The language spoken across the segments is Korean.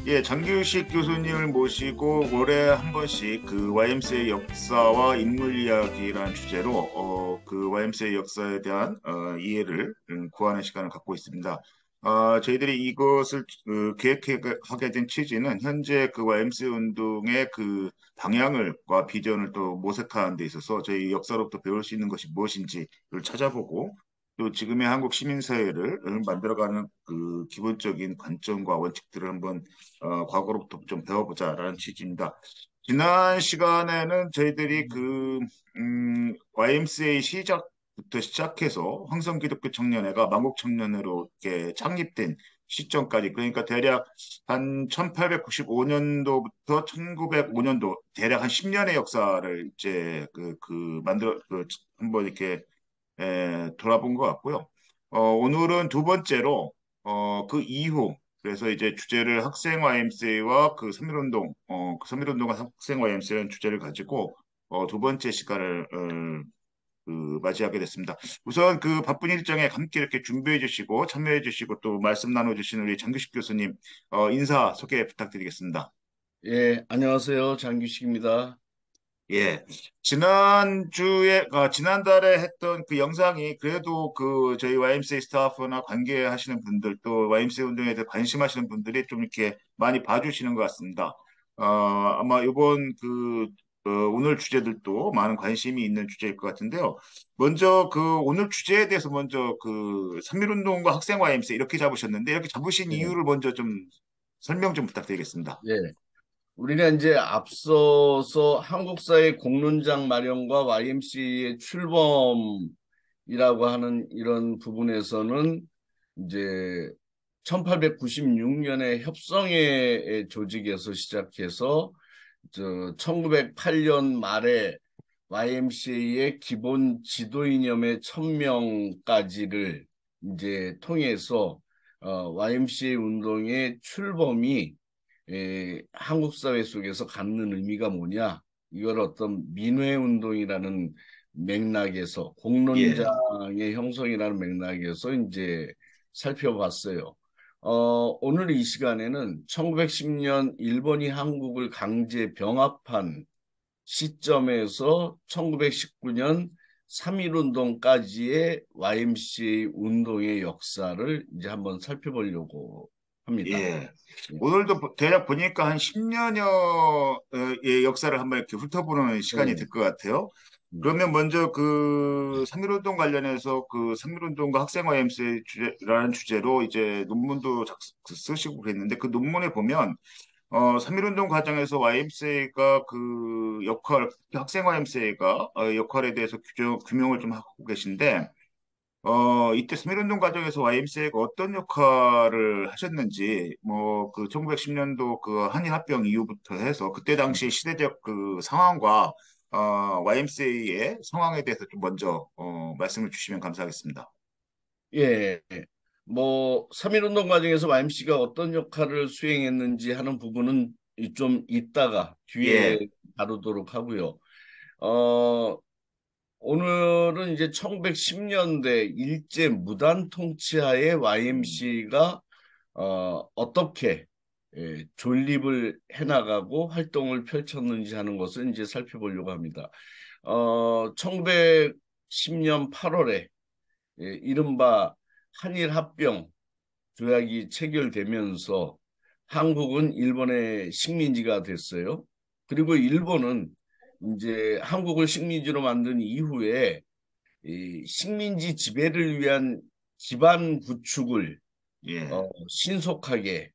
예, 장규식 교수님을 모시고 올해 한 번씩 그 YMCA 역사와 인물 이야기라는 주제로 그 YMCA 역사에 대한 이해를 구하는 시간을 갖고 있습니다. 저희들이 이것을 계획하게 된 취지는 현재 그 YMCA 운동의 그 방향을과 비전을 또 모색하는 데 있어서 저희 역사로부터 배울 수 있는 것이 무엇인지를 찾아보고 또 지금의 한국 시민사회를 만들어가는 그 기본적인 관점과 원칙들을 한번 과거로부터 좀 배워보자라는 취지입니다. 지난 시간에는 저희들이 YMCA 시작부터 시작해서 황성기독교 청년회가 만국청년회로 이렇게 창립된 시점까지, 그러니까 대략 한 1895년도부터 1905년도, 대략 한 10년의 역사를 이제 한번 이렇게 돌아본 것 같고요. 오늘은 두 번째로 그 이후, 그래서 이제 주제를 학생 YMCA와 그 3.1운동, 그 3.1운동과 학생 YMCA라는 주제를 가지고 두 번째 시간을 맞이하게 됐습니다. 우선 그 바쁜 일정에 함께 이렇게 준비해 주시고 참여해 주시고 또 말씀 나눠 주신 우리 장규식 교수님 인사 소개 부탁드리겠습니다. 예, 안녕하세요. 장규식입니다. 예. 지난달에 했던 그 영상이 그래도 그 저희 YMCA 스타프나 관계하시는 분들 또 YMCA 운동에 대해 관심하시는 분들이 좀 이렇게 많이 봐주시는 것 같습니다. 아마 이번 오늘 주제들도 많은 관심이 있는 주제일 것 같은데요. 먼저 그 오늘 주제에 대해서 먼저 그 3.1운동과 학생 YMCA 이렇게 잡으셨는데 이렇게 잡으신 예, 이유를 먼저 좀 설명 좀 부탁드리겠습니다. 예. 우리가 이제 앞서서 한국사의 공론장 마련과 YMCA의 출범이라고 하는 이런 부분에서는 이제 1896년에 협성회 조직에서 시작해서 1908년 말에 YMCA의 기본 지도 이념의 1000명까지를 이제 통해서 YMCA 운동의 출범이 한국 사회 속에서 갖는 의미가 뭐냐? 이걸 어떤 민회 운동이라는 맥락에서 예. 공론장의 형성이라는 맥락에서 이제 살펴봤어요. 오늘 이 시간에는 1910년 일본이 한국을 강제 병합한 시점에서 1919년 3.1운동까지의 YMCA 운동의 역사를 이제 한번 살펴보려고 합니다. 예. 예. 오늘도 대략 보니까 한 10년여의 역사를 한번 이렇게 훑어보는 시간이 네. 될 것 같아요. 음. 그러면 먼저 그 3.1운동 관련해서 그 3.1운동과 학생화 MC의 주제라는 주제로 이제 논문도 쓰시고 그랬는데 그 논문에 보면 3.1운동 과정에서 YMCA가 그 역할, 학생화 MCA가 역할에 대해서 규명을 좀 하고 계신데 이때 스미운동 과정에서 YMCA가 어떤 역할을 하셨는지, 뭐, 그 1910년도 그 한일 합병 이후부터 해서 그때 당시 시대적 그 상황과 YMCA의 상황에 대해서 좀 먼저 말씀을 주시면 감사하겠습니다. 예. 뭐 3.1운동 과정에서 YMC가 어떤 역할을 수행했는지 하는 부분은 좀 이따가 뒤에 예, 다루도록 하고요. 어, 오늘은 이제 1910년대 일제 무단 통치하에 YMC가 어떻게 존립을 해나가고 활동을 펼쳤는지 하는 것을 이제 살펴보려고 합니다. 1910년 8월에 이른바 한일 합병 조약이 체결되면서 한국은 일본의 식민지가 됐어요. 그리고 일본은 이제 한국을 식민지로 만든 이후에 이 식민지 지배를 위한 기반 구축을 예, 신속하게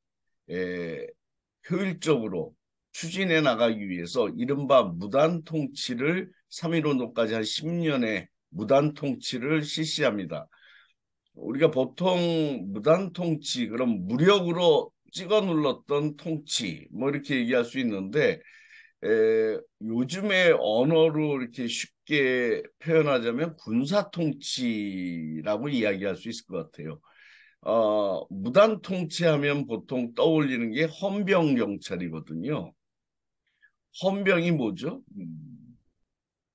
에, 효율적으로 추진해 나가기 위해서 이른바 무단 통치를 3.1운동까지 한 10년의 무단 통치를 실시합니다. 우리가 보통 무단 통치, 그럼 무력으로 찍어 눌렀던 통치, 뭐 이렇게 얘기할 수 있는데, 요즘의 언어로 이렇게 쉽게 표현하자면 군사 통치라고 이야기할 수 있을 것 같아요. 무단 통치하면 보통 떠올리는 게 헌병 경찰이거든요. 헌병이 뭐죠?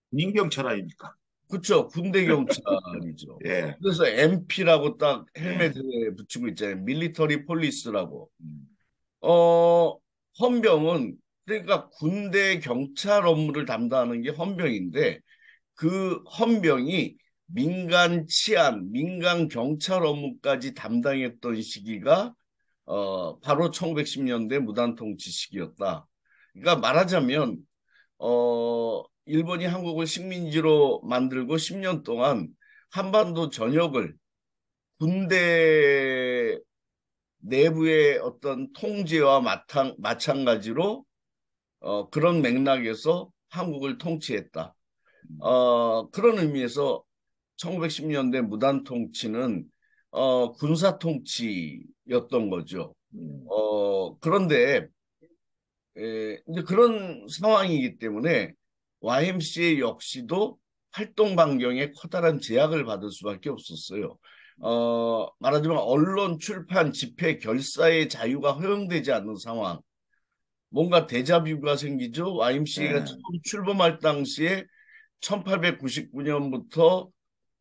민경찰 아닙니까? 그렇죠. 군대 경찰이죠. 예, 그래서 MP라고 딱 예, 헬멧에 붙이고 있잖아요. 밀리터리 폴리스라고. 어, 헌병은 그러니까 군대 경찰 업무를 담당하는 게 헌병인데 그 헌병이 민간 치안, 민간 경찰 업무까지 담당했던 시기가 바로 1910년대 무단통치 시기였다. 그러니까 말하자면 일본이 한국을 식민지로 만들고 10년 동안 한반도 전역을 군대 내부의 어떤 통제와 마찬가지로 그런 맥락에서 한국을 통치했다. 그런 의미에서 1910년대 무단 통치는 군사 통치였던 거죠. 음, 그런데 이제 그런 상황이기 때문에 YMCA 역시도 활동 반경에 커다란 제약을 받을 수밖에 없었어요. 말하자면 언론, 출판, 집회, 결사의 자유가 허용되지 않는 상황. 뭔가 데자뷰가 생기죠. YMCA가 예, 처음 출범할 당시에 1899년부터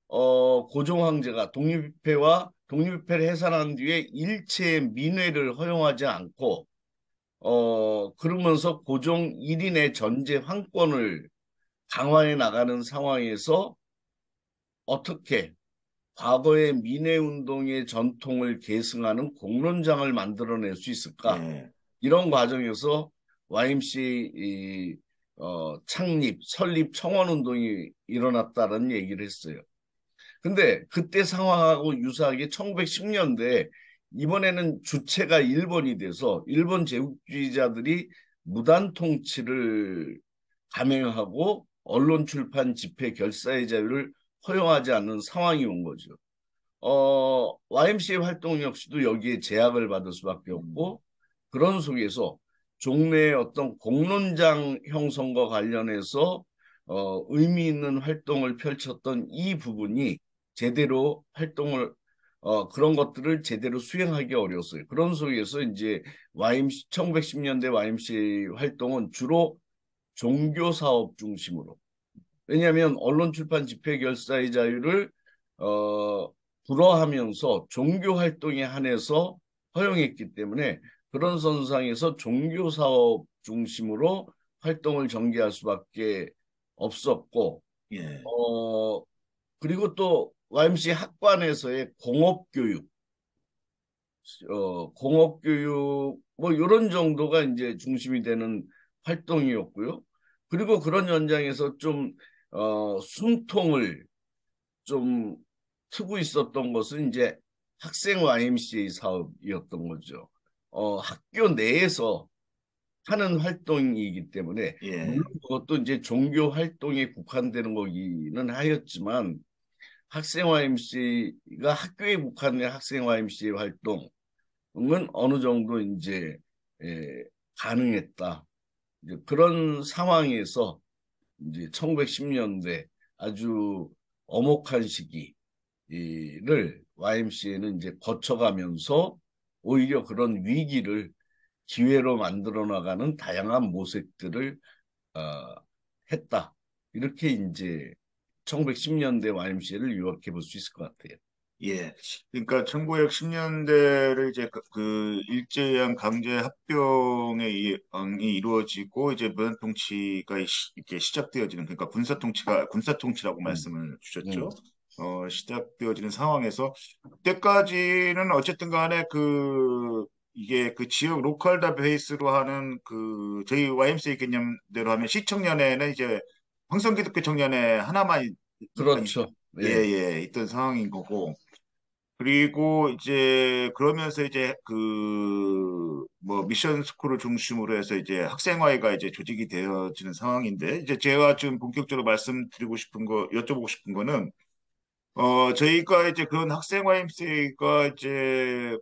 고종 황제가 독립협회를 해산한 뒤에 일체의 민회를 허용하지 않고 그러면서 고종 1인의 전제 황권을 강화해 나가는 상황에서 어떻게 과거의 민회운동의 전통을 계승하는 공론장을 만들어낼 수 있을까? 예, 이런 과정에서 YMCA 창립, 설립, 청원운동이 일어났다는 얘기를 했어요. 근데 그때 상황하고 유사하게 1910년대 이번에는 주체가 일본이 돼서 일본 제국주의자들이 무단 통치를 감행하고 언론 출판 집회 결사의 자유를 허용하지 않는 상황이 온 거죠. YMCA 활동 역시도 여기에 제약을 받을 수밖에 음, 없고 그런 속에서 종래의 어떤 공론장 형성과 관련해서 의미 있는 활동을 펼쳤던 이 부분이 제대로 그런 것들을 제대로 수행하기 어려웠어요. 그런 속에서 이제 YMC 1910년대 YMCA 활동은 주로 종교 사업 중심으로 왜냐하면 언론 출판 집회 결사의 자유를 어, 불허하면서 종교 활동에 한해서 허용했기 때문에 그런 선상에서 종교 사업 중심으로 활동을 전개할 수밖에 없었고 예, 어, 그리고 또 YMCA 학관에서의 공업교육 뭐 이런 정도가 이제 중심이 되는 활동이었고요. 그리고 그런 현장에서 좀 숨통을 좀 트고 있었던 것은 이제 학생 YMCA 사업이었던 거죠. 학교 내에서 하는 활동이기 때문에 물론 예, 그것도 이제 종교 활동에 국한되는 거기는 하였지만 학생 YMCA가 학교에 국한된 학생 YMCA 활동 은 어느 정도 이제 에, 가능했다. 이제 그런 상황에서 이제 1910년대 아주 엄혹한 시기를 YMCA는 이제 거쳐가면서 오히려 그런 위기를 기회로 만들어 나가는 다양한 모색들을 어, 했다. 이렇게 이제 1910년대 YMCA를 요약해 볼 수 있을 것 같아요. 예. 그러니까 1910년대를 이제 그 일제양 강제 합병의 이 이루어지고 이제 무단 통치가 이렇게 시작되어지는 그러니까 군사 통치라고 음, 말씀을 주셨죠. 음, 시작되어지는 상황에서 그때까지는 어쨌든 간에 이게 그 지역 로컬 베이스로 하는 저희 YMCA 개념대로 하면 시청년회는 이제 황성기독교 청년회 하나만 그렇죠. 예, 예. 예, 있던 상황인 거고. 그리고 이제 그러면서 이제 뭐 미션 스쿨을 중심으로 해서 이제 학생회가 이제 조직이 되어지는 상황인데 이제 제가 지금 본격적으로 말씀드리고 싶은 거 여쭤보고 싶은 거는 저희가 이제 그런 학생회 MC가 이제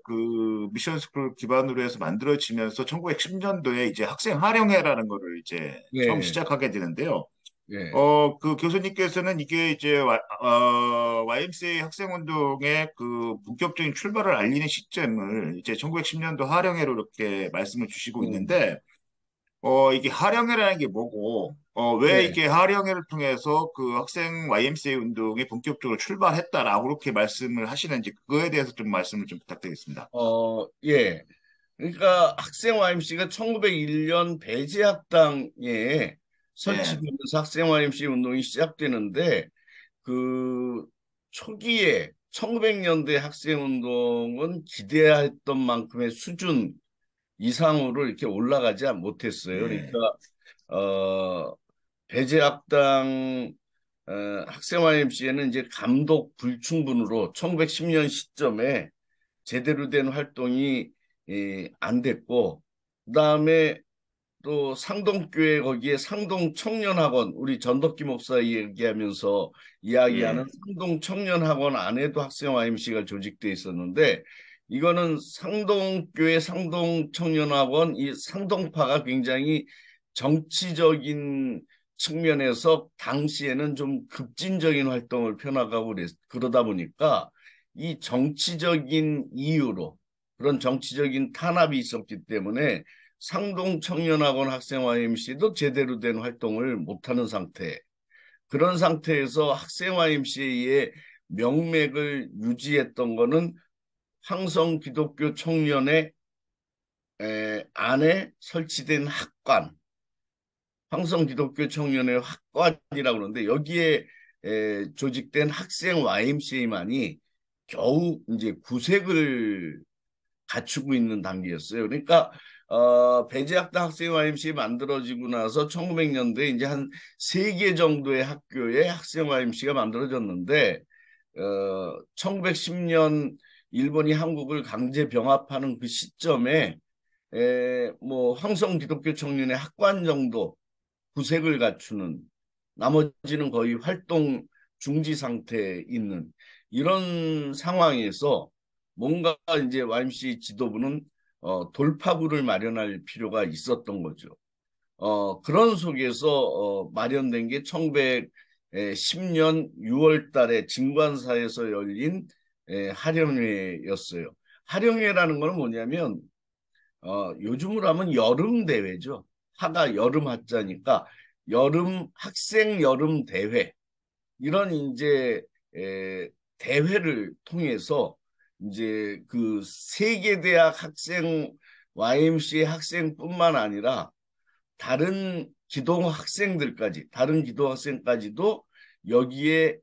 미션 스쿨 기반으로 해서 만들어지면서 1910년도에 이제 학생 활용회라는 거를 이제 처음 예. 시작하게 되는데요. 예. 그 교수님께서는 이게 이제 YMCA 학생운동의 그 본격적인 출발을 알리는 시점을 이제 1910년도 하령회로 이렇게 말씀을 주시고 음. 있는데, 이게 하령회라는 게 뭐고, 왜 예. 이게 하령회를 통해서 그 학생 YMCA 운동이 본격적으로 출발했다라고 그렇게 말씀을 하시는지 그거에 대해서 좀 말씀을 좀 부탁드리겠습니다. 예. 그러니까 학생 YMC가 1901년 배제학당에 예, 설치되면서 학생 YMC 운동이 시작되는데 그 초기에 1900년대 학생 운동은 기대했던 만큼의 수준 이상으로 이렇게 올라가지 못했어요. 그러니까 예, 어 배제학당 학생 YMCA는 이제 감독 불충분으로 1910년 시점에 제대로 된 활동이 안 됐고, 그다음에 또 상동교회 거기에 상동 청년학원, 우리 전덕기 목사 얘기하면서 이야기하는 예, 상동 청년학원 안에도 학생 YMC가 조직돼 있었는데, 이거는 상동교회 상동 청년학원 이 상동파가 굉장히 정치적인 측면에서 당시에는 좀 급진적인 활동을 펴나가고 그러다 보니까 이 정치적인 이유로 그런 정치적인 탄압이 있었기 때문에 상동 청년학원 학생 YMC도 제대로 된 활동을 못하는 상태. 그런 상태에서 학생 YMCA의 명맥을 유지했던 거는 황성 기독교 청년회 안에 설치된 학관, 황성 기독교 청년회 학관이라고 그러는데 여기에 조직된 학생 YMCA만이 겨우 이제 구색을 갖추고 있는 단계였어요. 그러니까 배제학당 학생 YMCA 만들어지고 나서 1900년도에 이제 한 세 개 정도의 학교에 학생 YMCA가 만들어졌는데 1910년 일본이 한국을 강제 병합하는 그 시점에 뭐 황성 기독교 청년의 학관 정도 구색을 갖추는 나머지는 거의 활동 중지 상태에 있는 이런 상황에서 뭔가 이제 YMCA 지도부는 돌파구를 마련할 필요가 있었던 거죠. 그런 속에서 마련된 게 1910년 6월 달에 진관사에서 열린 하령회였어요. 하령회라는 건 뭐냐면 요즘으로 하면 여름 대회죠. 하가 여름 하자니까 여름 학생 여름 대회 이런 이제 대회를 통해서 이제 그 세계대학 학생 YMCA 학생뿐만 아니라 다른 기도 학생까지도 여기에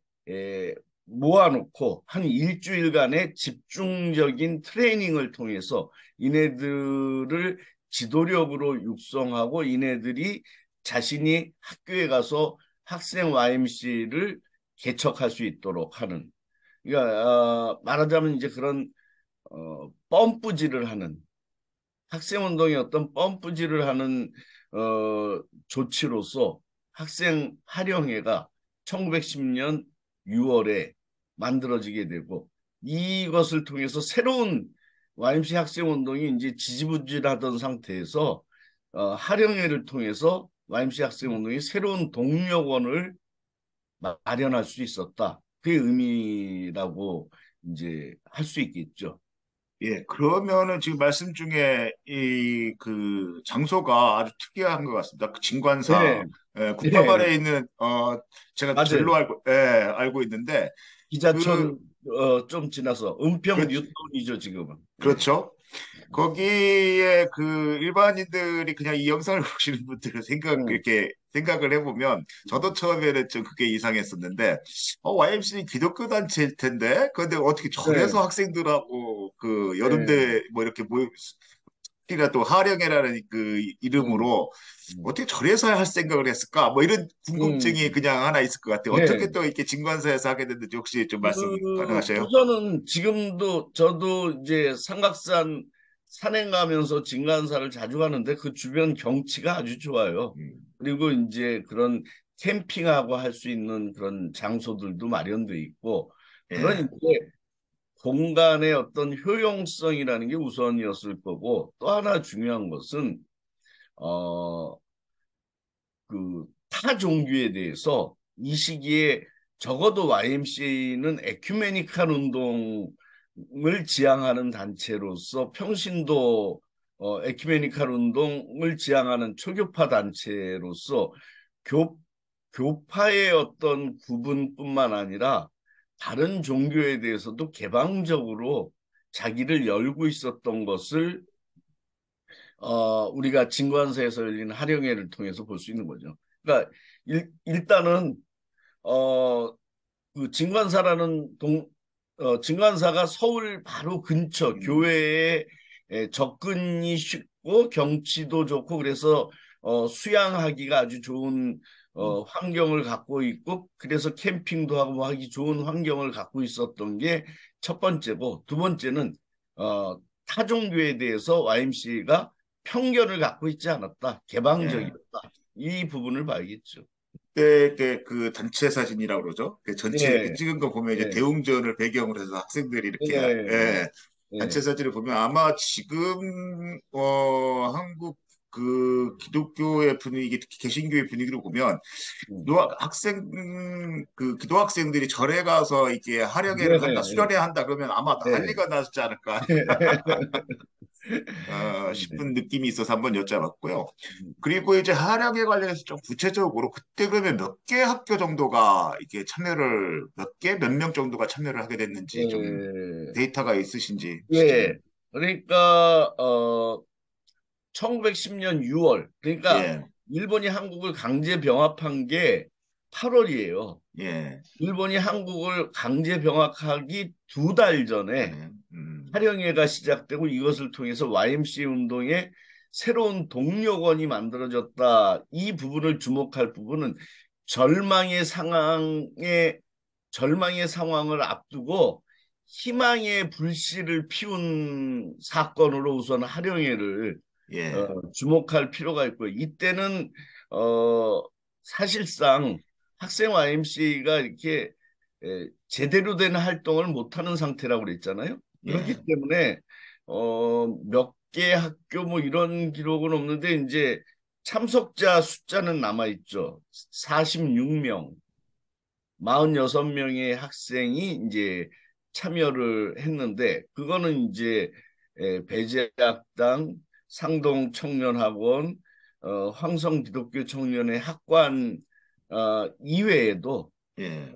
모아놓고 한 일주일간의 집중적인 트레이닝을 통해서 이네들을 지도력으로 육성하고 이네들이 자신이 학교에 가서 학생 YMC를 개척할 수 있도록 하는 그러니까 말하자면 이제 그런 펌프질을 하는 학생운동의 어떤 펌프질을 하는 조치로서 학생 할영회가 1910년 6월에 만들어지게 되고 이것을 통해서 새로운 YMC 학생운동이 이제 지지부진하던 상태에서 할영회를 통해서 YMC 학생운동이 새로운 동력원을 마련할 수 있었다. 그게 의미라고 이제 할 수 있겠죠. 예. 그러면은 지금 말씀 중에 이 그 장소가 아주 특이한 것 같습니다. 그 진관사, 네, 네, 국회발에 있는, 제가 절로 맞아요. 알고 있는데, 그, 기자촌 좀 지나서 은평 그렇죠. 뉴타운이죠 지금은. 예. 그렇죠. 거기에 그 일반인들이 그냥 이 영상을 보시는 분들은 음, 이렇게 생각을 해보면 저도 처음에는 좀 그게 이상했었는데, YMCA 기독교 단체일 텐데, 근데 어떻게 네, 절에서 학생들하고 그 네, 여름대 뭐 이렇게 모여, 특히나 또 하령이라는 그 음, 이름으로 음, 어떻게 절에서 할 생각을 했을까? 뭐 이런 궁금증이 음, 그냥 하나 있을 것 같아요. 어떻게 예. 또 이렇게 진관사에서 하게 됐는지 혹시 좀 말씀 가능하세요? 우선은 지금도 저도 이제 삼각산 산행 가면서 진간사를 자주 가는데 그 주변 경치가 아주 좋아요. 음, 그리고 이제 그런 캠핑하고 할 수 있는 그런 장소들도 마련돼 있고 그런 예, 이제 공간의 어떤 효용성이라는 게 우선이었을 거고 또 하나 중요한 것은 어, 그 타 종교에 대해서 이 시기에 적어도 YMCA는 에큐메니칼 운동을 지향하는 단체로서 평신도 에큐메니칼 운동을 지향하는 초교파 단체로서 교, 교파의 어떤 구분뿐만 아니라 다른 종교에 대해서도 개방적으로 자기를 열고 있었던 것을 우리가 진관사에서 열리는 하령회를 통해서 볼 수 있는 거죠. 그러니까 일단은 어, 그 진관사가 서울 바로 근처 음, 교외에 접근이 쉽고 경치도 좋고 그래서 수양하기가 아주 좋은 음, 환경을 갖고 있고 그래서 캠핑도 하고 뭐 하기 좋은 환경을 갖고 있었던 게 첫 번째고 두 번째는 어, 타종교에 대해서 YMCA가 편견을 갖고 있지 않았다. 예. 개방적이었다. 이 부분을 봐야겠죠. 그때 그 단체 사진이라고 그러죠. 그 전체 이렇게 예, 찍은 거 보면 이제 예, 대웅전을 배경으로 해서 학생들이 예, 이렇게 예, 단체 예, 사진을 보면 아마 지금 한국 그 기독교의 분위기, 특히 개신교의 분위기를 보면 음. 기도 학생 그 기도 학생들이 절에 가서 이게 예, 하령회를 한다, 예, 수련회 한다 그러면 아마 예. 난리가 났지 않을까 싶은 느낌이 있어서 한번 여쭤봤고요. 그리고 이제 하령에 관련해서 좀 구체적으로 그때 그러면 몇 개 학교 정도가 이게 참여를 몇 개, 몇 명 정도가 참여를 하게 됐는지 좀 예, 데이터가 있으신지 예. 시점은. 그러니까 1910년 6월 그러니까 예, 일본이 한국을 강제 병합한 게 8월이에요. 예, 일본이 한국을 강제 병합하기 두 달 전에 전에, 하령회가 시작되고 이것을 통해서 YMCA 운동의 새로운 동력원이 만들어졌다. 이 부분을 주목할 부분은 절망의 상황에 절망의 상황을 앞두고 희망의 불씨를 피운 사건으로 우선 하령회를 예, 주목할 필요가 있고요. 이때는 어, 사실상 학생 YMCA가 이렇게 제대로 된 활동을 못하는 상태라고 그랬잖아요. 그렇기 예, 때문에 몇 개 학교 뭐 이런 기록은 없는데 이제 참석자 숫자는 남아 있죠. 46명, 46명의 학생이 이제 참여를 했는데 그거는 이제 배제학당, 상동 청년학원, 황성 기독교 청년의 학관 이외에도 예.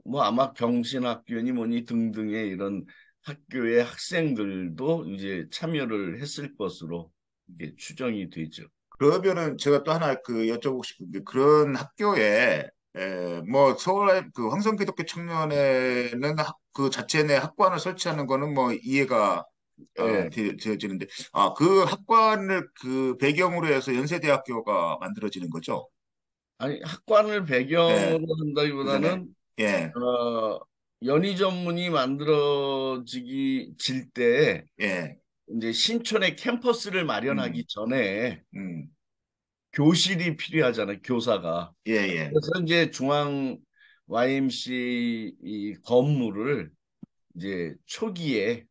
뭐 아마 경신학교니 뭐니 등등의 이런 학교의 학생들도 이제 참여를 했을 것으로 이게 추정이 되죠. 그러면은 제가 또 하나 그 여쭤보고 싶은 게 그런 학교에 뭐 서울 그 황성기독교 청년회는 그 자체 내 학관을 설치하는 거는 뭐 이해가 예. 되어지는데 그 학관을 그 배경으로 해서 연세대학교가 만들어지는 거죠? 아니 학관을 예, 배경으로 그 전에 한다기보다는 예, 연희 전문이 만들어지기 질 때 예, 이제 신촌에 캠퍼스를 마련하기 음, 전에 음, 교실이 필요하잖아요, 교사가. 예, 예, 그래서 이제 중앙 YMC 이 건물을 이제 초기에 음.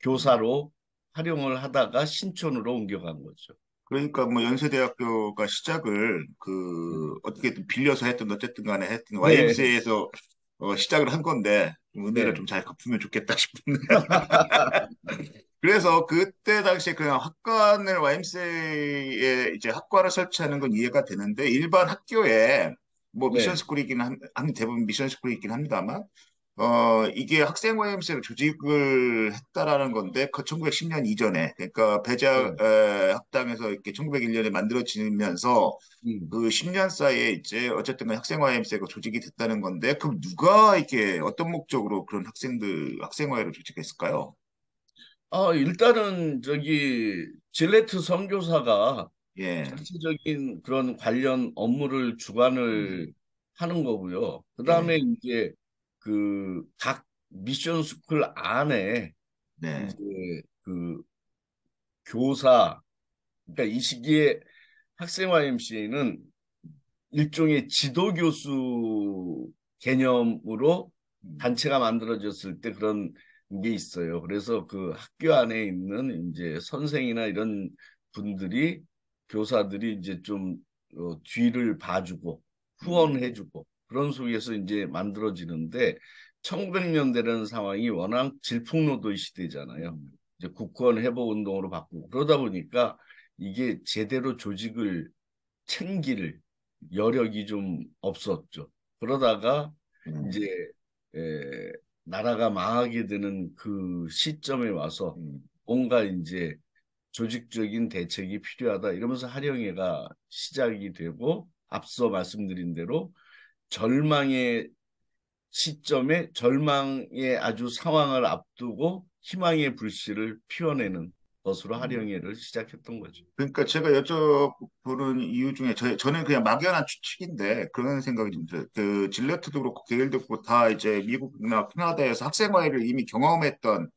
교사로 활용을 하다가 신촌으로 옮겨간 거죠. 그러니까 뭐 연세대학교가 시작을 네. 그 어떻게든 빌려서 했든 어쨌든 간에 했든 네. YMCA에서 시작을 한 건데 좀 은혜를 네. 좀 잘 갚으면 좋겠다 싶은데 그래서 그때 당시에 그냥 학관을 YMCA에 이제 학과를 설치하는 건 이해가 되는데 일반 학교에 뭐 미션 네. 스쿨이긴 대부분 미션 스쿨이긴 합니다만 이게 학생 YMCA를 조직을 했다라는 건데, 그 1910년 이전에, 그러니까 배자 네. 학당에서 이렇게 1901년에 만들어지면서 음. 그 10년 사이에 이제 어쨌든 학생 YMCA가 조직이 됐다는 건데, 그럼 누가 이렇게 어떤 목적으로 그런 학생 Y를 조직했을까요? 일단은 저기 질레트 선교사가 예, 전체적인 그런 관련 업무를 주관을 음, 하는 거고요. 그다음에 예, 이제 그 각 미션 스쿨 안에 네, 이제 그 교사 그러니까 이 시기에 학생 YMCA는 일종의 지도 교수 개념으로 음, 단체가 만들어졌을 때 그런 게 있어요. 그래서 그 학교 안에 있는 이제 선생이나 이런 분들이 교사들이 이제 좀 뒤를 봐주고 음, 후원해주고 그런 속에서 이제 만들어지는데 1900년대라는 상황이 워낙 질풍노도의 시대잖아요. 음, 이제 국권 회복 운동으로 바꾸고 그러다 보니까 이게 제대로 조직을 챙길 여력이 좀 없었죠. 그러다가 이제 음, 나라가 망하게 되는 그 시점에 와서 음, 뭔가 이제 조직적인 대책이 필요하다 이러면서 할영회가 시작이 되고 앞서 말씀드린 대로 절망의 시점에 절망의 아주 상황을 앞두고 희망의 불씨를 피워내는 것으로 할영회를 시작했던 거죠. 그러니까 제가 여쭤보는 이유 중에 저는 그냥 막연한 추측인데 그런 생각이 좀 들어요. 그 질레트도 그렇고 게일도 그렇고 다 이제 미국이나 캐나다에서 학생회를 이미 경험했던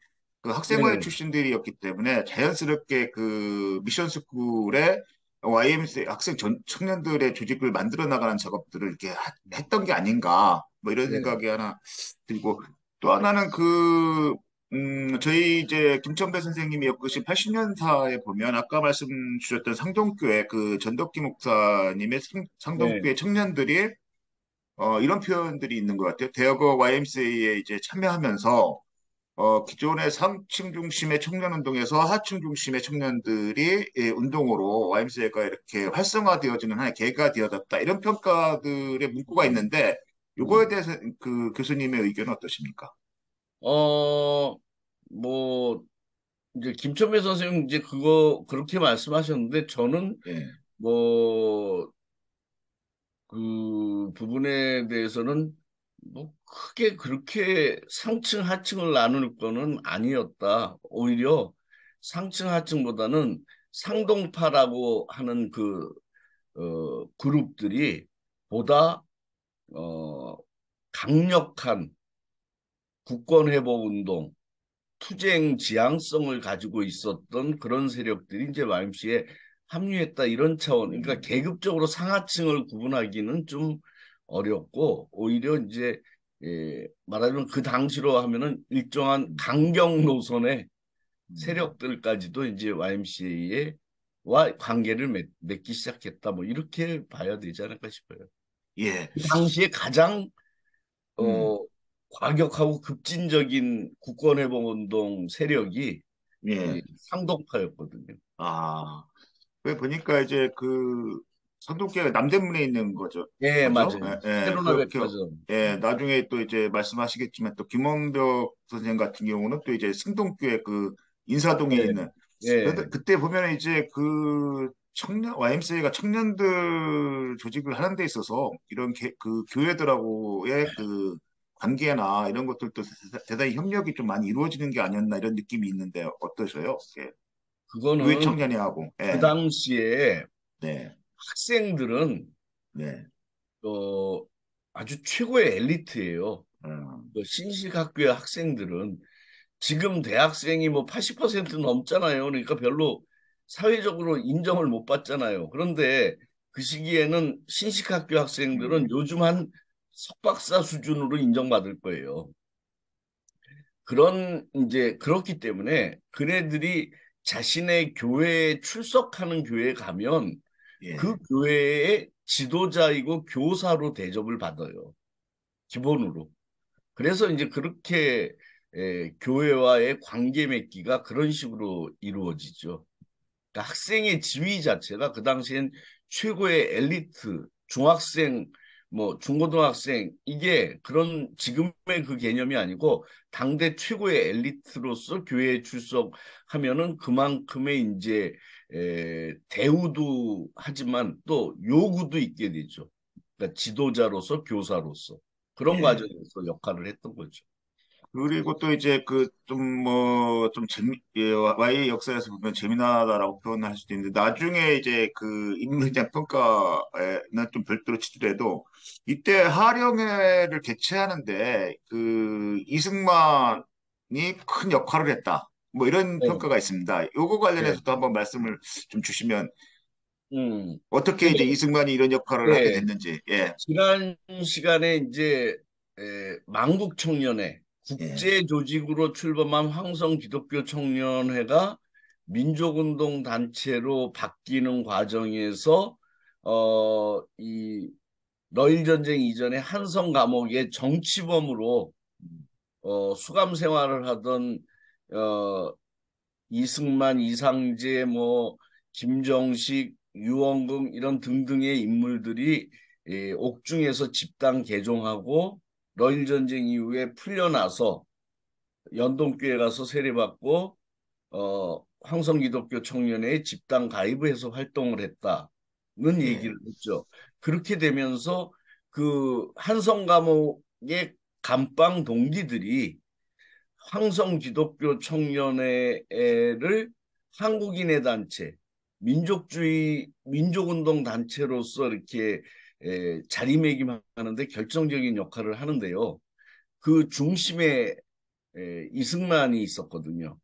그 학생회 네네. 출신들이었기 때문에 자연스럽게 그 미션 스쿨에 YMCA 청년들의 조직을 만들어 나가는 작업들을 이렇게 했던 게 아닌가 뭐 이런 네. 생각이 하나 들고 또 하나는 저희 이제 김천배 선생님이 엮으신 80년사에 보면 아까 말씀 주셨던 상동교회 그 전덕기 목사님의 네. 상동교회 청년들이 이런 표현들이 있는 것 같아요. 대학어 YMCA에 이제 참여하면서 기존의 상층 중심의 청년 운동에서 하층 중심의 청년들이 운동으로 YMCA가 이렇게 활성화되어지는 하나의 계기가 되어졌다. 이런 평가들의 문구가 음, 있는데 이거에 음. 대해서 그 교수님의 의견은 어떠십니까? 어, 뭐, 이제 김천배 선생님 이제 그거 그렇게 말씀하셨는데 저는 예. 뭐, 그 부분에 대해서는 뭐 크게 그렇게 상층 하층을 나눌 거는 아니었다. 오히려 상층 하층보다는 상동파라고 하는 그 그룹들이 보다 어, 강력한 국권회복운동, 투쟁 지향성을 가지고 있었던 그런 세력들이 이제 YMCA에 합류했다 이런 차원. 그러니까 음, 계급적으로 상하층을 구분하기는 좀 어렵고 오히려 이제 말하자면 그 당시로 하면은 일정한 음, 강경 노선의 음. 세력들까지도 이제 YMCA와 관계를 맺기 시작했다. 뭐 이렇게 봐야 되지 않을까 싶어요. 예. 그 당시에 가장 음, 어, 과격하고 급진적인 국권회복운동 세력이 이 예. 상동파였거든요. 아, 왜 보니까 이제 그 선동계가 남대문에 있는 예, 거죠? 맞아요. 예, 예. 세로나 백화점. 예, 나중에 또 이제 말씀하시겠지만 또 김원벽 선생 같은 경우는 또 이제 승동교회 그 인사동에 예, 있는 그런데 예. 그때 보면 이제 그 YMCA가 청년들 조직을 하는 데 있어서 이런 그 교회들하고의 그 관계나 이런 것들도 대단히 협력이 좀 많이 이루어지는 게 아니었나 이런 느낌이 있는데 어떠세요? 예. 교회 그거는 청년이 하고, 그 예, 당시에 네, 학생들은 네, 어, 아주 최고의 엘리트예요. 음, 그 신식학교의 학생들은 지금 대학생이 뭐 80% 넘잖아요. 그러니까 별로 사회적으로 인정을 못 받잖아요. 그런데 그 시기에는 신식학교 학생들은 음, 요즘 한 석박사 수준으로 인정받을 거예요. 그런 이제 그렇기 때문에 그네들이 자신의 교회에 출석하는 교회에 가면 그 예, 교회의 지도자이고 교사로 대접을 받아요. 기본으로. 그래서 이제 그렇게 교회와의 관계 맺기가 그런 식으로 이루어지죠. 그러니까 학생의 지위 자체가 그 당시엔 최고의 엘리트, 중학생, 뭐 중고등학생 이게 그런 지금의 그 개념이 아니고 당대 최고의 엘리트로서 교회에 출석하면은 그만큼의 이제 대우도 하지만 또 요구도 있게 되죠. 그러니까 지도자로서 교사로서 그런 예. 과정에서 역할을 했던 거죠. 그리고 또 이제 그 좀 뭐 좀 Y의 역사에서 보면 재미나다라고 표현할 수도 있는데 나중에 이제 그 인물에 대한 평가는 좀 별도로 치더라도 이때 하령회를 개최하는데 그 이승만이 큰 역할을 했다. 뭐 이런 네. 평가가 있습니다. 요거 네. 관련해서도 한번 말씀을 좀 주시면 어떻게 네. 이제 이승만이 이런 역할을 하게 네. 됐는지. 예. 지난 시간에 이제 만국 청년회 예. 국제 조직으로 출범한 황성 기독교 청년회가 민족운동 단체로 바뀌는 과정에서 이 러일 전쟁 이전에 한성 감옥의 정치범으로 수감 생활을 하던 어, 이승만, 이상제, 뭐 김정식, 유원근 이런 등등의 인물들이 옥중에서 집단 개종하고 러일 전쟁 이후에 풀려나서 연동교회 가서 세례받고 어, 황성기독교 청년회에 집단 가입해서 활동을 했다는 예, 얘기를 했죠. 그렇게 되면서 그 한성 감옥의 감방 동기들이 황성기독교 청년회를 한국인의 단체, 민족주의 민족운동 단체로서 이렇게 자리매김하는데 결정적인 역할을 하는데요. 그 중심에 이승만이 있었거든요.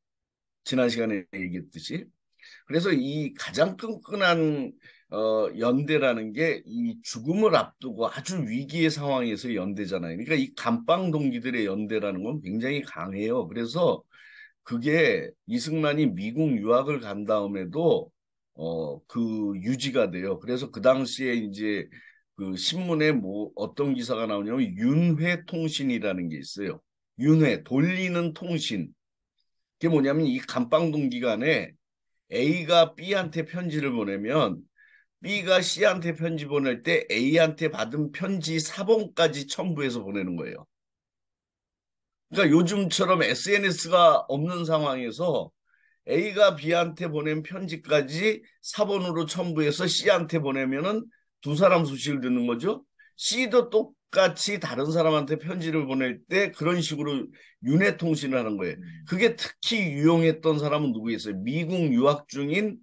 지난 시간에 얘기했듯이. 그래서 이 가장 끈끈한 연대라는 게 이 죽음을 앞두고 아주 위기의 상황에서 연대잖아요. 그러니까 이 감방 동기들의 연대라는 건 굉장히 강해요. 그래서 그게 이승만이 미국 유학을 간 다음에도 그 유지가 돼요. 그래서 그 당시에 이제 그 신문에 뭐 어떤 기사가 나오냐면 윤회 통신이라는 게 있어요. 윤회 돌리는 통신. 그게 뭐냐면 이 감방동 기간에 A가 B한테 편지를 보내면 B가 C한테 편지 보낼 때 A한테 받은 편지 사본까지 첨부해서 보내는 거예요. 그러니까 요즘처럼 SNS가 없는 상황에서 A가 B한테 보낸 편지까지 사본으로 첨부해서 C한테 보내면은 두 사람 소식을 듣는 거죠. C도 똑같이 다른 사람한테 편지를 보낼 때 그런 식으로 윤회 통신을 하는 거예요. 그게 특히 유용했던 사람은 누구겠어요? 미국 유학 중인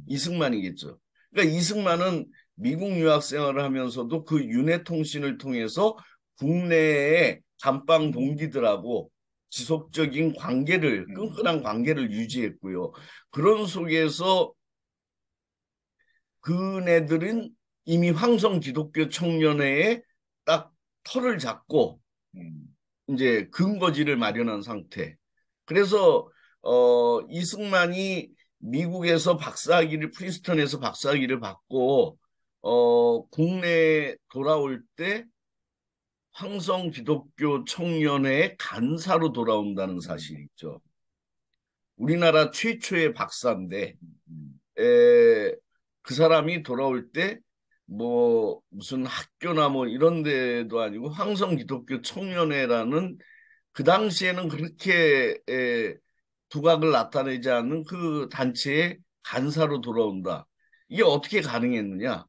이승만이겠죠. 그러니까 이승만은 미국 유학 생활을 하면서도 그 윤회 통신을 통해서 국내의 감방 동기들하고 지속적인 관계를, 끈끈한 관계를 유지했고요. 그런 속에서 그네들은 이미 황성 기독교 청년회에 딱 털을 잡고 이제 근거지를 마련한 상태. 그래서 이승만이 미국에서 박사학위를 프린스턴에서 박사학위를 받고 국내에 돌아올 때 황성 기독교 청년회의 간사로 돌아온다는 사실이 있죠. 우리나라 최초의 박사인데 그 사람이 돌아올 때 뭐 무슨 학교나 뭐 이런 데도 아니고 황성 기독교 청년회라는 그 당시에는 그렇게 두각을 나타내지 않는 그 단체의 간사로 돌아온다. 이게 어떻게 가능했느냐?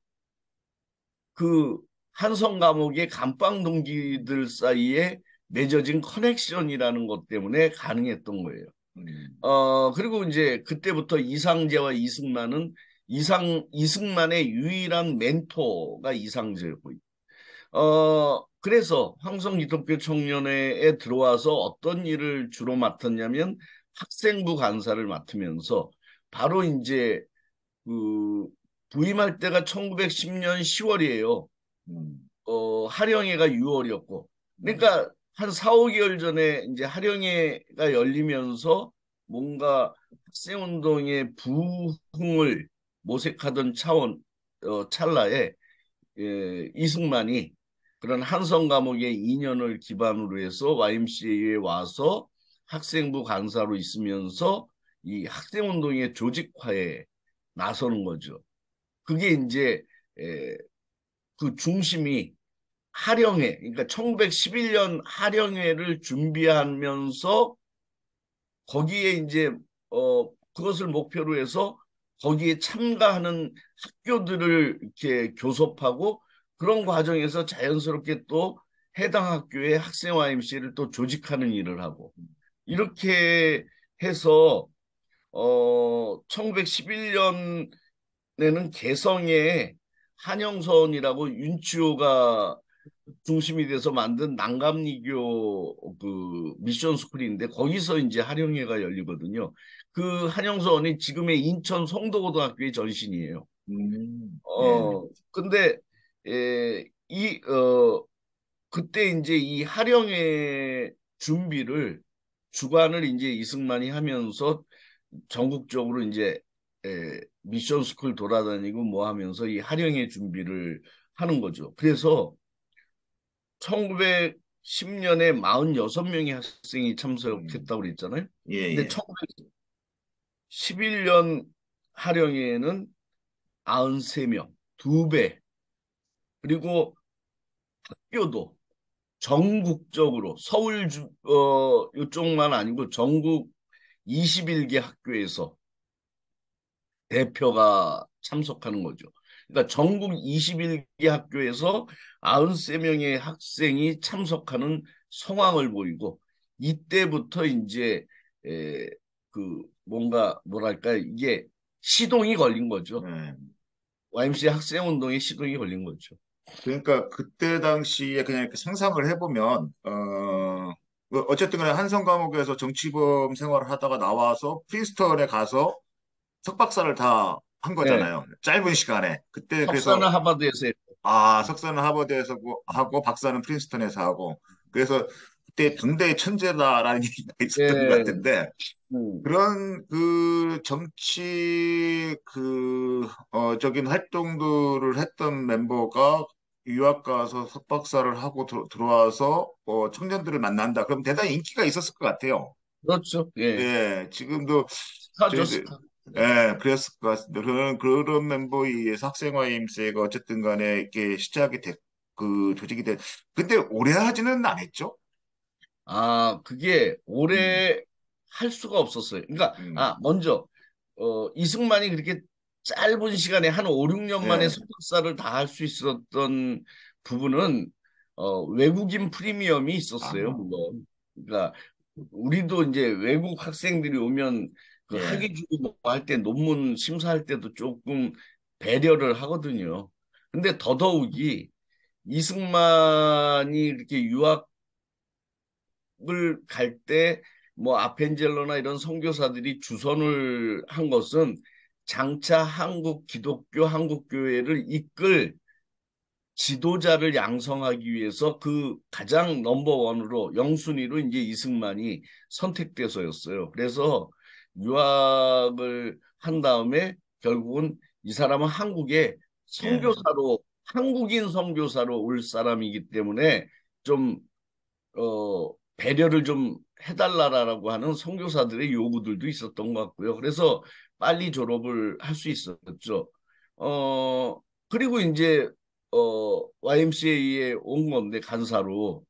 그 한성 감옥의 감방 동기들 사이에 맺어진 커넥션이라는 것 때문에 가능했던 거예요. 그리고 이제 그때부터 이상재와 이승만은 이승만의 유일한 멘토가 이상재였고, 그래서 황성기독교 청년회에 들어와서 어떤 일을 주로 맡았냐면 학생부 간사를 맡으면서 바로 이제 그 부임할 때가 1910년 10월이에요. 하령회가 6월이었고. 그러니까 한 4, 5개월 전에 이제 하령회가 열리면서 뭔가 학생운동의 부흥을 모색하던 찰나에 이승만이 그런 한성 감옥의 인연을 기반으로 해서 YMCA에 와서 학생부 간사로 있으면서 이 학생운동의 조직화에 나서는 거죠. 그게 이제 그 중심이 하령회, 그러니까 1911년 하령회를 준비하면서 거기에 이제 그것을 목표로 해서 거기에 참가하는 학교들을 이렇게 교섭하고 그런 과정에서 자연스럽게 또 해당 학교의 학생 YMCA를 또 조직하는 일을 하고 이렇게 해서 1911년에는 개성에 한영선이라고 윤치호가 중심이 돼서 만든 난감리교 그 미션 스쿨인데 거기서 이제 한영회가 열리거든요. 그 한영선이 지금의 인천 송도고등학교의 전신이에요. 예, 근데 그때 이제 이 한영회 준비를 주관을 이제 이승만이 하면서 전국적으로 이제 미션 스쿨 돌아다니고 뭐 하면서 이 한영회 준비를 하는 거죠. 그래서 1910년에 46명의 학생이 참석했다고 그랬잖아요. 예, 근데 예. 1911년 하령회에는 93명, 두 배. 그리고 학교도 전국적으로 서울 이쪽만 아니고 전국 21개 학교에서 대표가 참석하는 거죠. 그러니까 전국 21개 학교에서 93명의 학생이 참석하는 성황을 보이고 이때부터 이제 에, 그 뭔가 뭐랄까 이게 시동이 걸린 거죠. 네. YMCA 학생 운동에 시동이 걸린 거죠. 그러니까 그때 당시에 그냥 이렇게 상상을 해보면, 어쨌든 간에 한성 감옥에서 정치범 생활을 하다가 나와서 프린스턴에 가서 석박사를 다 한 네. 거잖아요. 짧은 시간에. 그때 석사는 그래서, 하버드에서 했고. 석사는 하버드에서 하고, 박사는 프린스턴에서 하고, 그래서 그때 당대의 천재다라는 얘기가 있었던 것 예. 같은데, 음. 그런 그 정치 적인 활동들을 했던 멤버가 유학 가서 석박사를 하고 들어와서 청년들을 만난다. 그럼 대단히 인기가 있었을 것 같아요. 그렇죠. 예. 예, 지금도 스타죠, 저희들 스타. 네. 예, 그랬을 것 같습니다. 그런 멤버에 의해서 학생회임제가 어쨌든 간에 이렇게 시작이 됐, 그 조직이 됐. 근데 오래 하지는 않았죠? 아, 그게 음, 오래 할 수가 없었어요. 그러니까, 음, 먼저, 이승만이 그렇게 짧은 시간에 한 5, 6년 만에 예, 석박사를 다 할 수 있었던 부분은, 외국인 프리미엄이 있었어요, 아, 물론. 그러니까, 우리도 이제 외국 학생들이 오면 그 예, 학위 주고 뭐 할 때 논문 심사할 때도 조금 배려를 하거든요. 근데 더더욱이 이승만이 이렇게 유학을 갈 때 뭐 아펜젤러나 이런 선교사들이 주선을 한 것은 장차 한국 기독교 한국교회를 이끌 지도자를 양성하기 위해서 그 가장 넘버원으로 영순위로 이제 이승만이 선택돼서였어요. 그래서 유학을 한 다음에 결국은 이 사람은 한국에 예. 선교사로 한국인 선교사로 올 사람이기 때문에 좀 배려를 좀 해달라라고 하는 선교사들의 요구들도 있었던 것 같고요. 그래서 빨리 졸업을 할 수 있었죠. 어, 그리고 이제, YMCA에 온 건데, 간사로,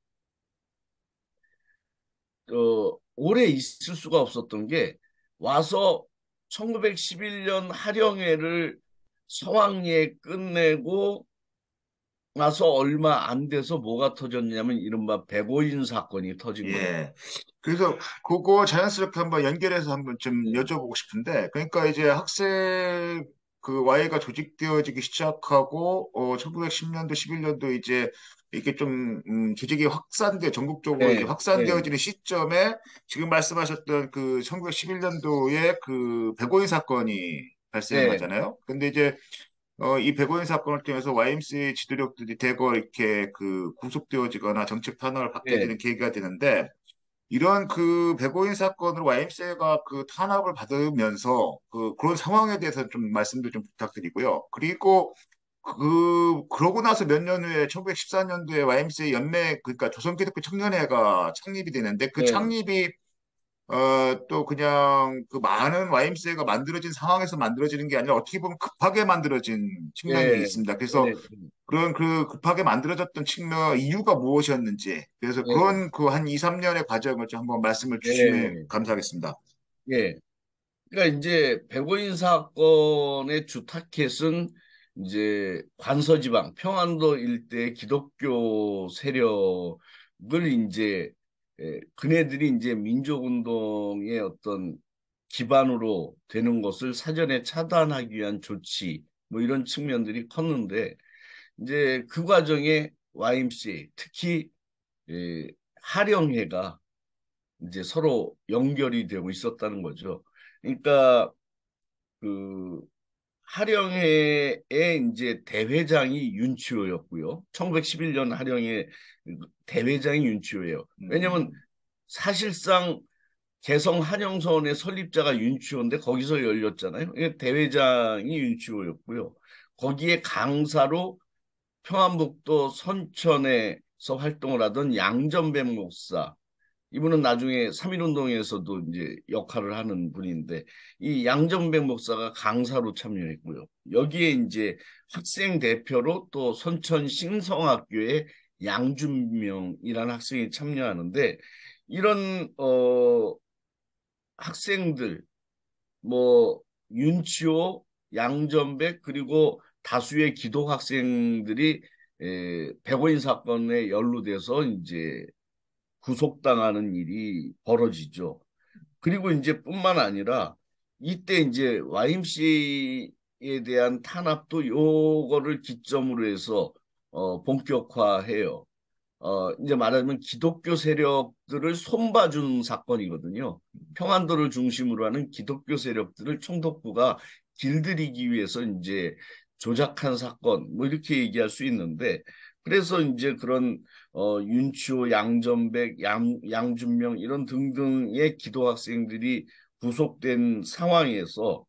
오래 있을 수가 없었던 게, 와서 1911년 하령회를 성황리에 끝내고 나서 얼마 안 돼서 뭐가 터졌냐면, 이른바 백오인 사건이 터진 거예요. 예. 그래서 그거 자연스럽게 한번 연결해서 한번 좀 네. 여쭤보고 싶은데, 그러니까 이제 학생 그 Y가 조직되어지기 시작하고, 1910년도, 11년도 이제 이렇게 좀, 조직이 전국적으로 이제 네, 네, 확산되어지는 시점에 지금 말씀하셨던 그 1911년도에 그 백오인 사건이 네, 발생하잖아요. 근데 이제 이 백오인 사건을 통해서 YMCA 지도력들이 대거 이렇게 그 구속되어지거나 정책 탄압을 받게 네, 되는 계기가 되는데, 이런 그 백오인 사건으로 YMCA가 그 탄압을 받으면서 그런 상황에 대해서 좀 말씀도 좀 부탁드리고요. 그리고 그러고 나서 몇 년 후에 1914년도에 YMCA 그러니까 조선기독교 청년회가 창립이 되는데 그 네, 창립이 또 그냥 그 많은 YMCA가 만들어진 상황에서 만들어지는 게 아니라 어떻게 보면 급하게 만들어진 측면이 네, 있습니다. 그래서 네, 그런 그 급하게 만들어졌던 측면 이유가 무엇이었는지 그래서 네, 그런 그 한 2, 3년의 과정을 좀 한번 말씀을 주시면 네, 감사하겠습니다. 네. 그러니까 이제 백오인 사건의 주 타켓은 이제 관서지방 평안도 일대 기독교 세력을 이제 그네들이 이제 민족운동의 어떤 기반으로 되는 것을 사전에 차단하기 위한 조치 뭐 이런 측면들이 컸는데 이제 그 과정에 YMCA 특히 하령회가 이제 서로 연결이 되고 있었다는 거죠. 그러니까 그 하령회의 이제 대회장이 윤치호였고요. 1911년 하령회 대회장이 윤치호예요. 왜냐하면 음, 사실상 개성 한영서원의 설립자가 윤치호인데 거기서 열렸잖아요. 이게 대회장이 윤치호였고요. 거기에 강사로 평안북도 선천에서 활동을 하던 양전백 목사 이분은 나중에 3.1운동에서도 이제 역할을 하는 분인데, 이 양정백 목사가 강사로 참여했고요. 여기에 이제 학생 대표로 또 선천 신성학교의 양준명이라는 학생이 참여하는데, 이런, 학생들, 뭐, 윤치호, 양전백 그리고 다수의 기독 학생들이 백오인 사건에 연루돼서 이제 구속당하는 일이 벌어지죠. 그리고 이제 뿐만 아니라 이때 이제 YMCA에 대한 탄압도 요거를 기점으로 해서 본격화해요. 이제 말하자면 기독교 세력들을 손봐준 사건이거든요. 평안도를 중심으로 하는 기독교 세력들을 총독부가 길들이기 위해서 이제 조작한 사건, 뭐 이렇게 얘기할 수 있는데, 그래서 이제 그런 윤치호, 양전백, 양준명 이런 등등의 기도 학생들이 구속된 상황에서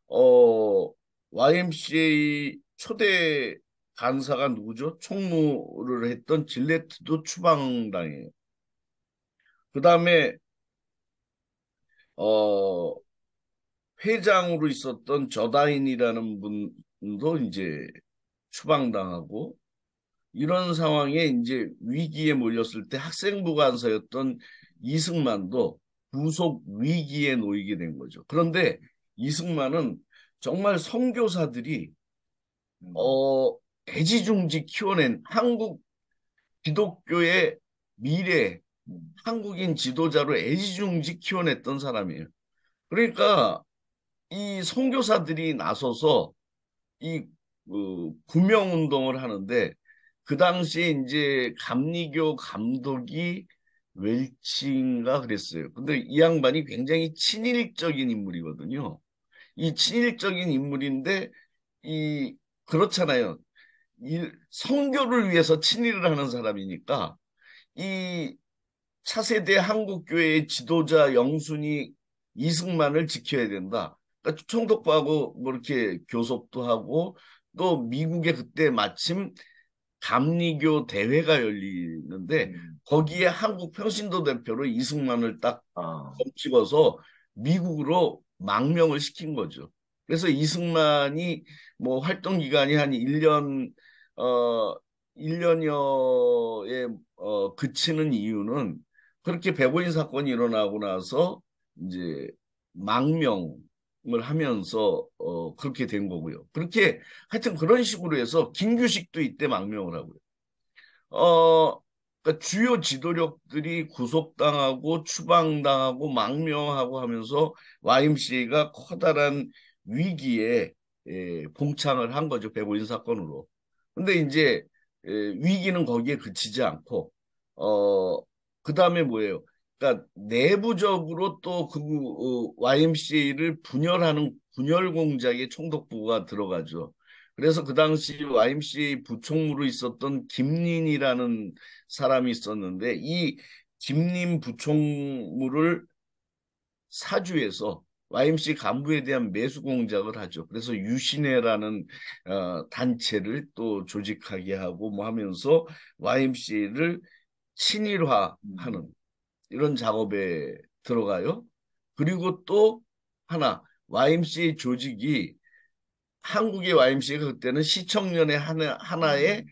어, YMCA 초대 간사가 누구죠? 총무를 했던 질레트도 추방당해요. 그 다음에 어, 회장으로 있었던 저다인이라는 분도 이제 추방당하고 이런 상황에 이제 위기에 몰렸을 때 학생부 간사였던 이승만도 구속 위기에 놓이게 된 거죠. 그런데 이승만은 정말 선교사들이 음, 어, 애지중지 키워낸 한국 기독교의 미래, 음, 한국인 지도자로 애지중지 키워냈던 사람이에요. 그러니까 이 선교사들이 나서서 이 구명 운동을 하는데 그 당시에 이제 감리교 감독이 웰치인가 그랬어요. 근데 이 양반이 굉장히 친일적인 인물이거든요. 이 친일적인 인물인데 이 그렇잖아요. 선교를 위해서 친일을 하는 사람이니까 이 차세대 한국교회의 지도자 영순이 이승만을 지켜야 된다. 그러니까 총독부하고 뭐 이렇게 교섭도 하고 또 미국에 그때 마침 감리교 대회가 열리는데 음. 거기에 한국 평신도 대표로 이승만을 딱 아, 찍어서 미국으로 망명을 시킨 거죠. 그래서 이승만이 뭐 활동 기간이 한 1년 어 1년여에 그치는 이유는 그렇게 백오인 사건이 일어나고 나서 이제 망명을 하면서 그렇게 된 거고요. 그렇게 하여튼 그런 식으로 해서 김규식도 이때 망명을 하고요. 그러니까 주요 지도력들이 구속당하고 추방당하고 망명하고 하면서 YMCA가 커다란 위기에 봉창을 한 거죠. 백오인 사건으로. 근데 이제 위기는 거기에 그치지 않고 어, 그다음에 뭐예요? 그러니까 내부적으로 또 그 YMCA를 분열하는 분열 공작에 총독부가 들어가죠. 그래서 그 당시 YMCA 부총무로 있었던 김린이라는 사람이 있었는데 이 김린 부총무를 사주해서 YMCA 간부에 대한 매수 공작을 하죠. 그래서 유신회라는 단체를 또 조직하게 하고 뭐 하면서 YMCA를 음, 친일화하는 이런 작업에 들어가요. 그리고 또 하나 YMCA 조직이 한국의 YMCA가 그때는 시청년의 하나의 음,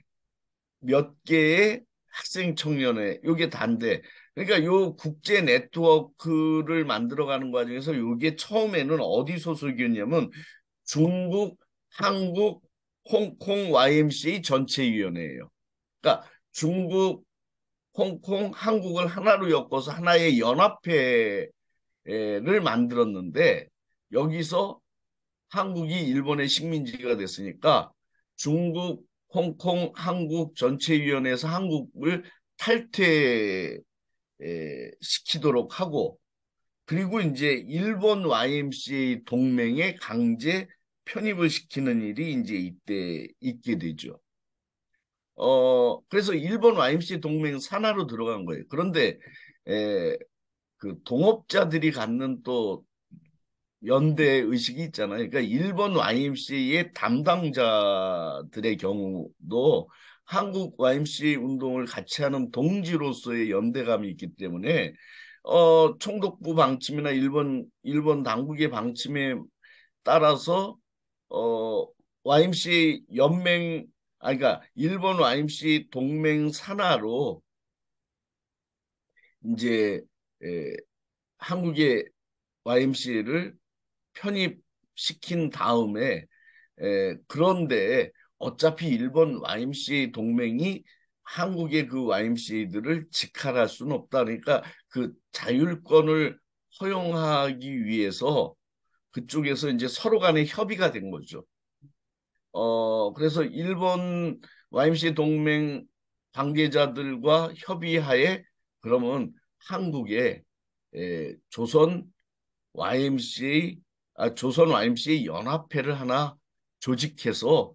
몇 개의 학생 청년회 요게 단데 그러니까 요 국제 네트워크를 만들어가는 과정에서 요게 처음에는 어디 소속이었냐면 중국, 한국, 홍콩 YMCA 전체위원회예요. 그러니까 중국, 홍콩, 한국을 하나로 엮어서 하나의 연합회를 만들었는데 여기서 한국이 일본의 식민지가 됐으니까 중국, 홍콩, 한국 전체위원회에서 한국을 탈퇴 시키도록 하고 그리고 이제 일본 YMCA 동맹에 강제 편입을 시키는 일이 이제 이때 있게 되죠. 그래서 일본 YMCA 동맹 산하로 들어간 거예요. 그런데 에, 그 동업자들이 갖는 또 연대 의식이 있잖아요. 그러니까 일본 YMCA의 담당자들의 경우도 한국 YMCA 운동을 같이 하는 동지로서의 연대감이 있기 때문에 총독부 방침이나 일본 당국의 방침에 따라서 어 YMCA 연맹 그러니까 일본 YMCA 동맹 산하로 이제 한국의 YMCA를 편입 독립시킨 다음에 그런데 어차피 일본 YMCA 동맹이 한국의 그 YMCA들을 직할할 수는 없다. 그러니까 그 자율권을 허용하기 위해서 그쪽에서 이제 서로 간에 협의가 된 거죠. 그래서 일본 YMCA 동맹 관계자들과 협의하에 그러면 한국에 조선 YMCA, 조선 YMCA 연합회를 하나 조직해서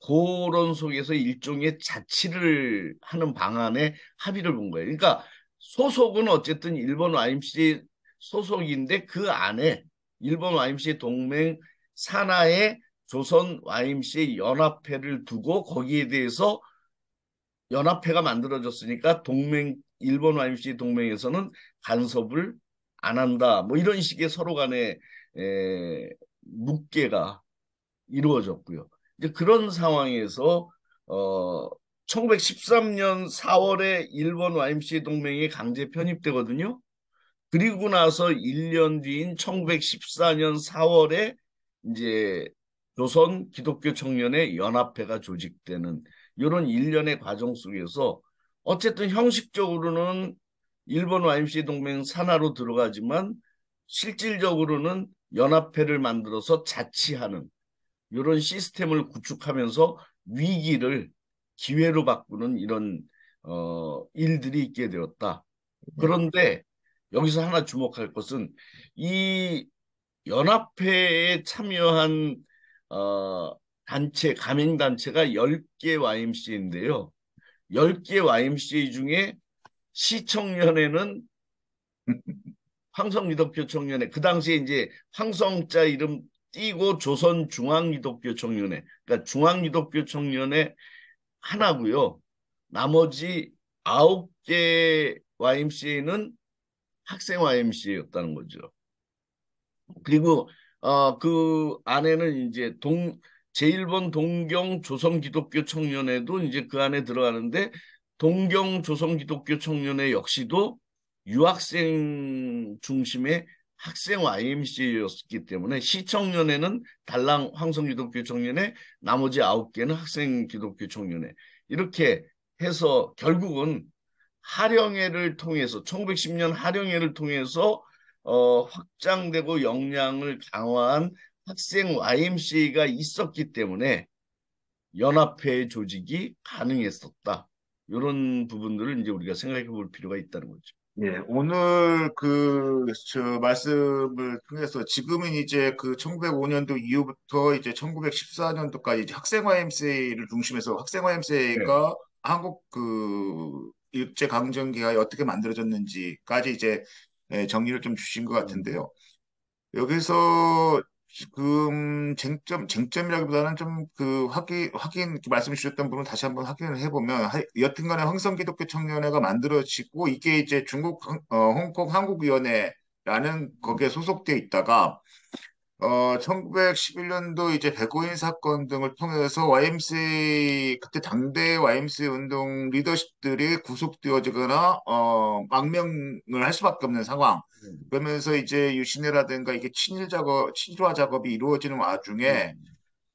그런 속에서 일종의 자치를 하는 방안에 합의를 본 거예요. 그러니까 소속은 어쨌든 일본 YMCA 소속인데 그 안에 일본 YMCA 동맹 산하에 조선 YMCA 연합회를 두고 거기에 대해서 연합회가 만들어졌으니까 동맹 일본 YMCA 동맹에서는 간섭을 안 한다. 뭐 이런 식의 서로 간의 묵계가 이루어졌고요. 이제 그런 상황에서 어 1913년 4월에 일본 YMCA 동맹에 강제 편입되거든요. 그리고 나서 1년 뒤인 1914년 4월에 이제 조선 기독교 청년의 연합회가 조직되는 이런 일련의 과정 속에서 어쨌든 형식적으로는 일본 YMCA 동맹 산하로 들어가지만 실질적으로는 연합회를 만들어서 자치하는 이런 시스템을 구축하면서 위기를 기회로 바꾸는 이런 일들이 있게 되었다. 예, 그런데 여기서 하나 주목할 것은 이 연합회에 참여한 어, 단체, 가맹단체가 10개 YMCA인데요. 10개 YMCA 중에 시청년회는 황성기독교 청년회, 그 당시에 이제 황성자 이름 띄고 조선중앙기독교 청년회, 그러니까 중앙기독교 청년회 하나고요. 나머지 9개 YMCA는 학생 YMCA였다는 거죠. 그리고 그 안에는 이제 제1번 동경 조선기독교 청년회도 이제 그 안에 들어가는데 동경 조선기독교 청년회 역시도 유학생 중심의 학생 YMCA였기 때문에 시청년회는 달랑 황성기독교 청년회, 나머지 9개는 학생 기독교 청년회 이렇게 해서 결국은 하령회를 통해서 1910년 하령회를 통해서 확장되고 역량을 강화한 학생 YMCA가 있었기 때문에 연합회 조직이 가능했었다. 이런 부분들을 이제 우리가 생각해 볼 필요가 있다는 거죠. 예, 오늘 저 말씀을 통해서 지금은 이제 그 1905년도 이후부터 이제 1914년도까지 이제 학생 YMCA를 중심해서 학생 네. YMCA가 한국 일제강점기가 어떻게 만들어졌는지까지 이제 정리를 좀 주신 것 같은데요. 여기서 지금 쟁점이라기보다는 좀 확인, 말씀 주셨던 부분 다시 한번 확인을 해보면, 여튼간에 황성기독교 청년회가 만들어지고, 이게 이제 홍콩 한국위원회라는 거기에 소속돼 있다가, 1911년도 이제 백오인 사건 등을 통해서 YMCA, 그때 당대 YMCA 운동 리더십들이 구속되어지거나, 망명을 할 수밖에 없는 상황. 음, 그러면서 이제 유신회라든가 이게 친일화 작업이 이루어지는 와중에,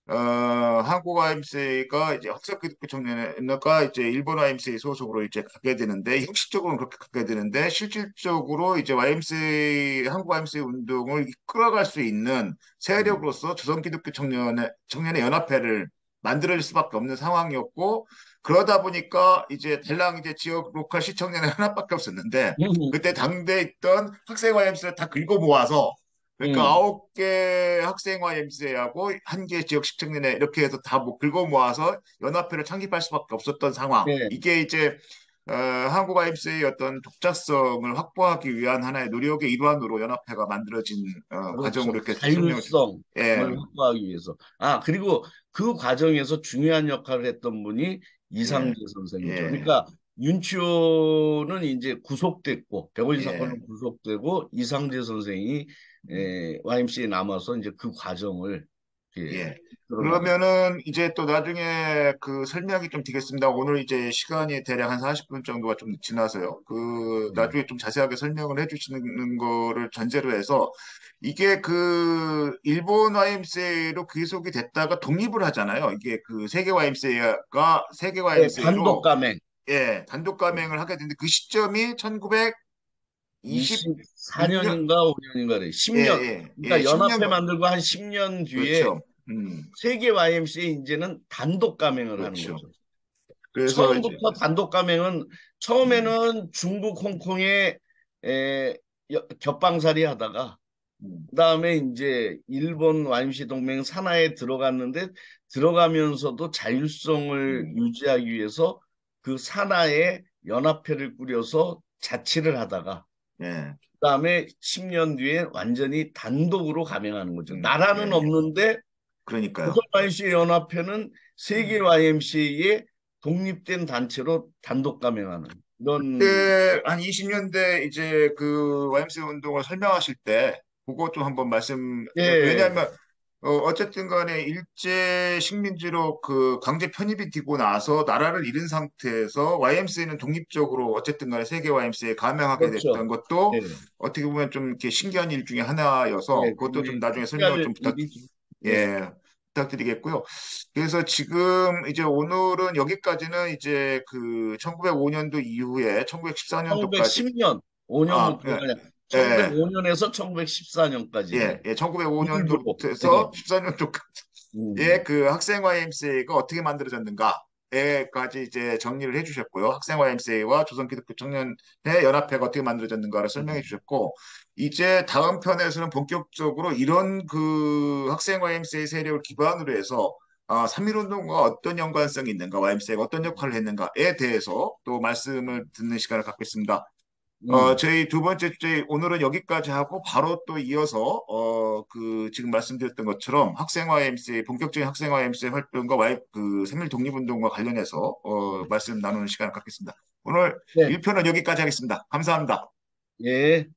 한국 YMCA가 이제 학생기독교 청년회가 이제 일본 YMCA 소속으로 이제 가게 되는데, 형식적으로는 그렇게 가게 되는데, 실질적으로 이제 한국 YMCA 운동을 이끌어갈 수 있는 음, 세력으로서 조선기독교 청년의 연합회를 만들어질 수밖에 없는 상황이었고, 그러다 보니까 이제 달랑 이제 지역 로컬 시청년회 하나밖에 없었는데, 음, 그때 당대에 있던 학생 YMCA를 다 긁어 모아서 그러니까 음, 9개 학생과 MC하고 한 개 지역 시청년회 이렇게 해서 다 뭐 긁어 모아서 연합회를 창립할 수밖에 없었던 상황. 네. 이게 이제 한국 IMC의 어떤 독자성을 확보하기 위한 하나의 노력의 일환으로 연합회가 만들어진 과정으로 그렇죠. 이렇게 설명을 자율성을 예, 확보하기 위해서. 그리고 그 과정에서 중요한 역할을 했던 분이 이상재 예, 선생이죠. 예, 그러니까 윤치호는 이제 구속됐고, 백오인 예, 사건은 구속되고, 이상재 선생이 YMC에 남아서 이제 그 과정을 이렇게 예. 들어가게. 그러면은 이제 또 나중에 그 설명이 좀 되겠습니다. 오늘 이제 시간이 대략 한 40분 정도가 좀 지나서요. 그 네. 나중에 좀 자세하게 설명을 해주시는 거를 전제로 해서 이게 그 일본 YMCA로 귀속이 됐다가 독립을 하잖아요. 이게 그 세계 YMCA가 세계 네, 단독 YMCA로 가맹. 예, 단독 가맹을 하게 됐는데 그 시점이 1926년 24년인가 5년인가래. 예, 10년. 예, 예, 그러니까 10년 연합회 만들고 한 10년 뒤에 그렇죠. 세계 YMCA 이제는 단독 가맹을 하는 그렇죠. 거죠. 그래서 이제 처음부터 단독 가맹은 음, 처음에는 중국 홍콩에 에, 겹방살이 하다가 음, 그다음에 이제 일본 YMC 동맹 산하에 들어갔는데 들어가면서도 자율성을 음, 유지하기 위해서 그 산하에 연합회를 꾸려서 자치를 하다가 예, 그다음에 10년 뒤에 완전히 단독으로 가맹하는 거죠. 예, 나라는 예. 없는데 조선 그러니까요. YMCA 연합회는 세계 음. YMCA의 독립된 단체로 단독 가맹하는 이런. 그때 한 20년대 이제 그 YMCA 운동을 설명하실 때 그거 좀 한번 예, 왜냐하면 어쨌든 간에 일제 식민지로 그 강제 편입이 되고 나서 나라를 잃은 상태에서 YMCA는 독립적으로 어쨌든 간에 세계 YMCA에 가맹하게 됐던 그렇죠. 것도 예, 어떻게 보면 좀 이렇게 신기한 일 중에 하나여서 예, 그것도 좀 굉장히 나중에 설명을 특별 좀 일이죠. 예, 예, 부탁드리겠고요. 그래서 지금 이제 오늘은 여기까지는 이제 그 1905년도 이후에 1914년도까지 1910년, 아, 5년부터가 예, 아니라 예, 1905년에서 1914년까지네. 예, 이주로. 1905년도부터 예. 해서 14년도까지 음. 예, 그 학생 YMCA가 어떻게 만들어졌는가에까지 이제 정리를 해주셨고요. 학생 YMCA와 조선기독교 청년회 연합회가 어떻게 만들어졌는가를 설명해 주셨고, 이제 다음 편에서는 본격적으로 이런 그 학생 YMCA 세력을 기반으로 해서 3.1운동과 어떤 연관성이 있는가, YMCA가 어떤 역할을 했는가에 대해서 또 말씀을 듣는 시간을 갖겠습니다. 음. 저희 두 번째 주제 오늘은 여기까지 하고 바로 또 이어서 그 지금 말씀드렸던 것처럼 학생화 MC 본격적인 학생화 MC 활동과 그 생일 독립운동과 관련해서 말씀 나누는 시간을 갖겠습니다. 오늘 네. 1편은 여기까지 하겠습니다. 감사합니다. 예.